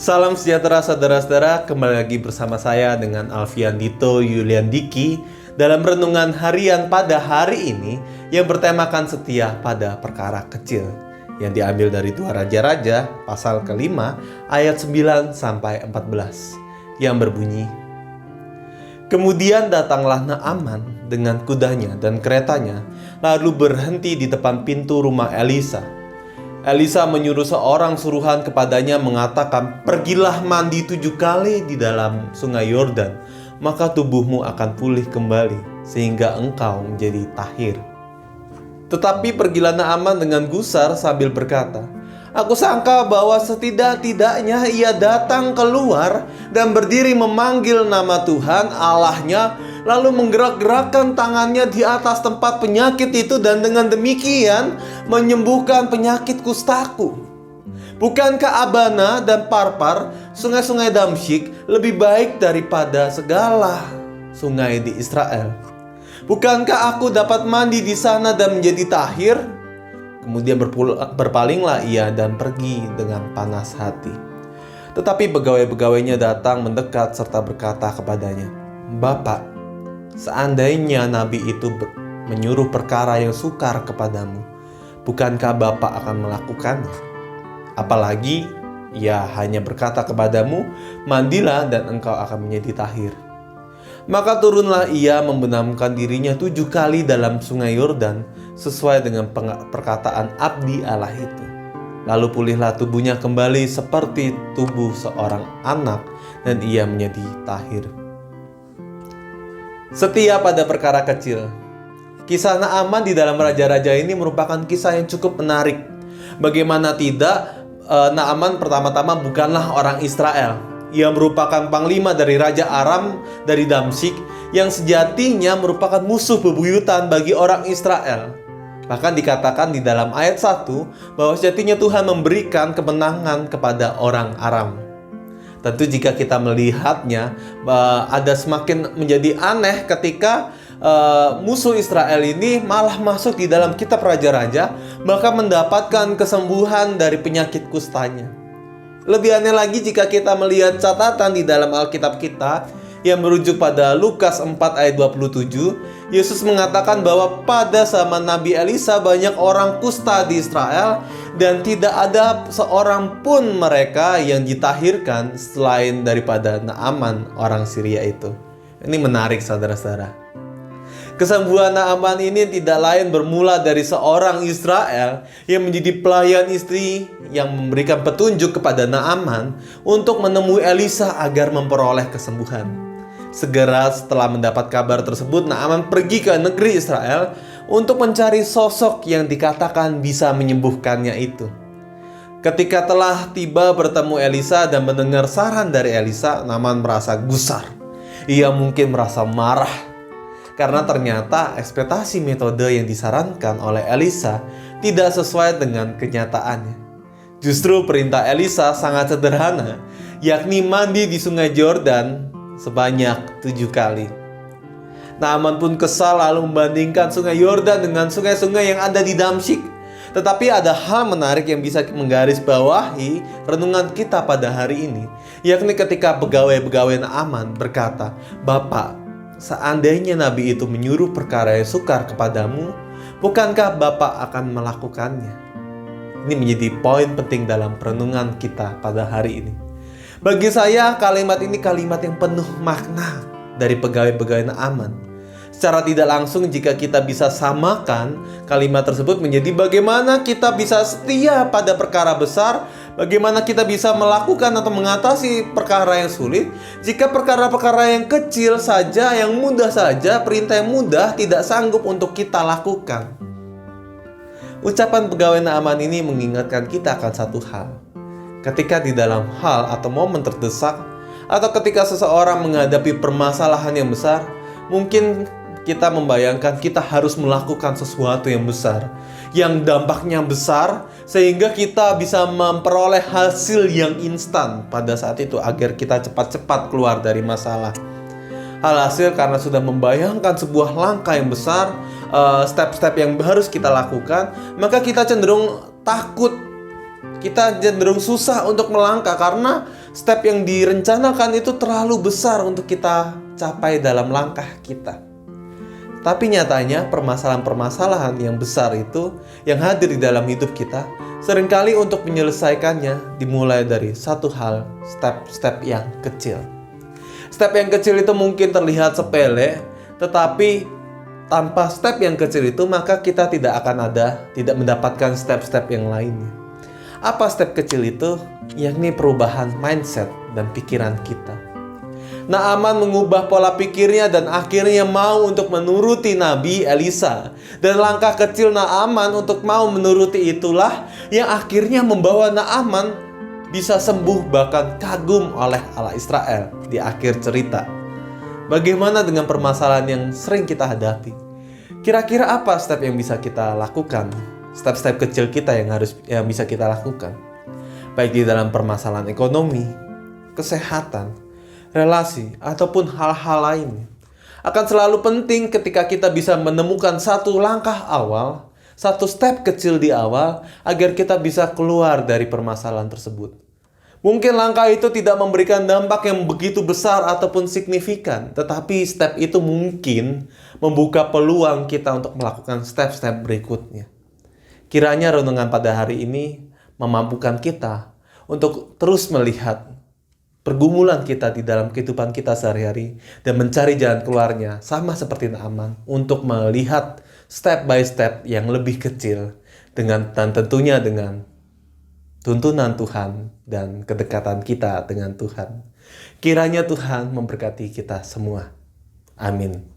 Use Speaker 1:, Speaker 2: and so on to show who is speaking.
Speaker 1: Salam sejahtera saudara-saudara, kembali lagi bersama saya dengan Alfian Dito Yulian Diki dalam renungan harian pada hari ini yang bertemakan setia pada perkara kecil, yang diambil dari 2 Raja-Raja pasal ke-5 ayat 9 sampai 14 yang berbunyi, "Kemudian datanglah Naaman dengan kudanya dan keretanya, lalu berhenti di depan pintu rumah Elisa. Elisa menyuruh seorang suruhan kepadanya mengatakan, 'Pergilah mandi 7 kali di dalam sungai Yordan, maka tubuhmu akan pulih kembali, sehingga engkau menjadi tahir.' Tetapi pergilah Naaman dengan gusar sambil berkata, 'Aku sangka bahwa setidak-tidaknya ia datang keluar dan berdiri memanggil nama Tuhan Allahnya, lalu menggerak-gerakkan tangannya di atas tempat penyakit itu dan dengan demikian menyembuhkan penyakit kustaku. Bukankah Abana dan Parpar, sungai-sungai Damsyik, lebih baik daripada segala sungai di Israel? Bukankah aku dapat mandi di sana dan menjadi tahir?' Kemudian berpalinglah ia dan pergi dengan panas hati. Tetapi pegawai-pegawainya datang mendekat serta berkata kepadanya, 'Bapak, seandainya nabi itu menyuruh perkara yang sukar kepadamu, bukankah Bapak akan melakukannya? Apalagi ia hanya berkata kepadamu, mandilah dan engkau akan menjadi tahir.' Maka turunlah ia membenamkan dirinya 7 kali dalam sungai Yordan sesuai dengan perkataan abdi Allah itu. Lalu pulihlah tubuhnya kembali seperti tubuh seorang anak dan ia menjadi tahir." Setia pada perkara kecil. Kisah Naaman di dalam Raja-Raja ini merupakan kisah yang cukup menarik. Bagaimana tidak, Naaman pertama-tama bukanlah orang Israel. Ia merupakan panglima dari Raja Aram dari Damsyik yang sejatinya merupakan musuh bebuyutan bagi orang Israel. Bahkan dikatakan di dalam ayat 1 bahwa sejatinya Tuhan memberikan kemenangan kepada orang Aram. Tentu jika kita melihatnya, ada semakin menjadi aneh ketika musuh Israel ini malah masuk di dalam kitab Raja-Raja, bahkan mendapatkan kesembuhan dari penyakit kustanya. Lebih aneh lagi jika kita melihat catatan di dalam Alkitab kita yang merujuk pada Lukas 4 ayat 27, Yesus mengatakan bahwa pada zaman Nabi Elisa banyak orang kusta di Israel dan tidak ada seorang pun mereka yang ditahirkan selain daripada Naaman orang Syria itu. Ini menarik saudara-saudara. Kesembuhan Naaman ini tidak lain bermula dari seorang Israel yang menjadi pelayan istri yang memberikan petunjuk kepada Naaman untuk menemui Elisa agar memperoleh kesembuhan. Segera setelah mendapat kabar tersebut, Naaman pergi ke negeri Israel untuk mencari sosok yang dikatakan bisa menyembuhkannya itu. Ketika telah tiba bertemu Elisa dan mendengar saran dari Elisa, Naaman merasa gusar. Ia mungkin merasa marah karena ternyata ekspektasi metode yang disarankan oleh Elisa tidak sesuai dengan kenyataannya. Justru perintah Elisa sangat sederhana, yakni mandi di sungai Yordan sebanyak 7 kali. Naaman pun kesal lalu membandingkan sungai Yordan dengan sungai-sungai yang ada di Damsyik. Tetapi ada hal menarik yang bisa menggarisbawahi renungan kita pada hari ini, yakni ketika pegawai-pegawai Naaman berkata, "Bapak, seandainya nabi itu menyuruh perkara yang sukar kepadamu, bukankah Bapak akan melakukannya?" Ini menjadi poin penting dalam perenungan kita pada hari ini. Bagi saya kalimat ini kalimat yang penuh makna dari pegawai-pegawai Naaman. Secara tidak langsung jika kita bisa samakan kalimat tersebut menjadi bagaimana kita bisa setia pada perkara besar, bagaimana kita bisa melakukan atau mengatasi perkara yang sulit jika perkara-perkara yang kecil saja, yang mudah saja, perintah yang mudah tidak sanggup untuk kita lakukan. Ucapan pegawai Naaman ini mengingatkan kita akan satu hal. Ketika di dalam hal atau momen terdesak, atau ketika seseorang menghadapi permasalahan yang besar, mungkin kita membayangkan kita harus melakukan sesuatu yang besar, yang dampaknya besar, sehingga kita bisa memperoleh hasil yang instan pada saat itu agar kita cepat-cepat keluar dari masalah. Alhasil karena sudah membayangkan sebuah langkah yang besar, step-step yang harus kita lakukan, maka kita cenderung takut, kita cenderung susah untuk melangkah karena Step yang direncanakan itu terlalu besar untuk kita capai dalam langkah kita. Tapi nyatanya permasalahan-permasalahan yang besar itu yang hadir di dalam hidup kita, seringkali untuk menyelesaikannya dimulai dari satu hal, step-step yang kecil. Step yang kecil itu mungkin terlihat sepele, tetapi tanpa step yang kecil itu maka kita tidak mendapatkan step-step yang lainnya. Apa step kecil itu? Yakni perubahan mindset dan pikiran kita. Naaman mengubah pola pikirnya dan akhirnya mau untuk menuruti Nabi Elisa. Dan langkah kecil Naaman untuk mau menuruti itulah yang akhirnya membawa Naaman bisa sembuh bahkan kagum oleh Allah Israel di akhir cerita. Bagaimana dengan permasalahan yang sering kita hadapi? Kira-kira apa step yang bisa kita lakukan? Step-step kecil kita yang bisa kita lakukan, baik di dalam permasalahan ekonomi, kesehatan, relasi, ataupun hal-hal lain. Akan selalu penting ketika kita bisa menemukan satu langkah awal, satu step kecil di awal, agar kita bisa keluar dari permasalahan tersebut. Mungkin langkah itu tidak memberikan dampak yang begitu besar ataupun signifikan, tetapi step itu mungkin membuka peluang kita untuk melakukan step-step berikutnya. Kiranya renungan pada hari ini memampukan kita untuk terus melihat pergumulan kita di dalam kehidupan kita sehari-hari dan mencari jalan keluarnya sama seperti Naaman untuk melihat step by step yang lebih kecil dan tentunya dengan tuntunan Tuhan dan kedekatan kita dengan Tuhan. Kiranya Tuhan memberkati kita semua. Amin.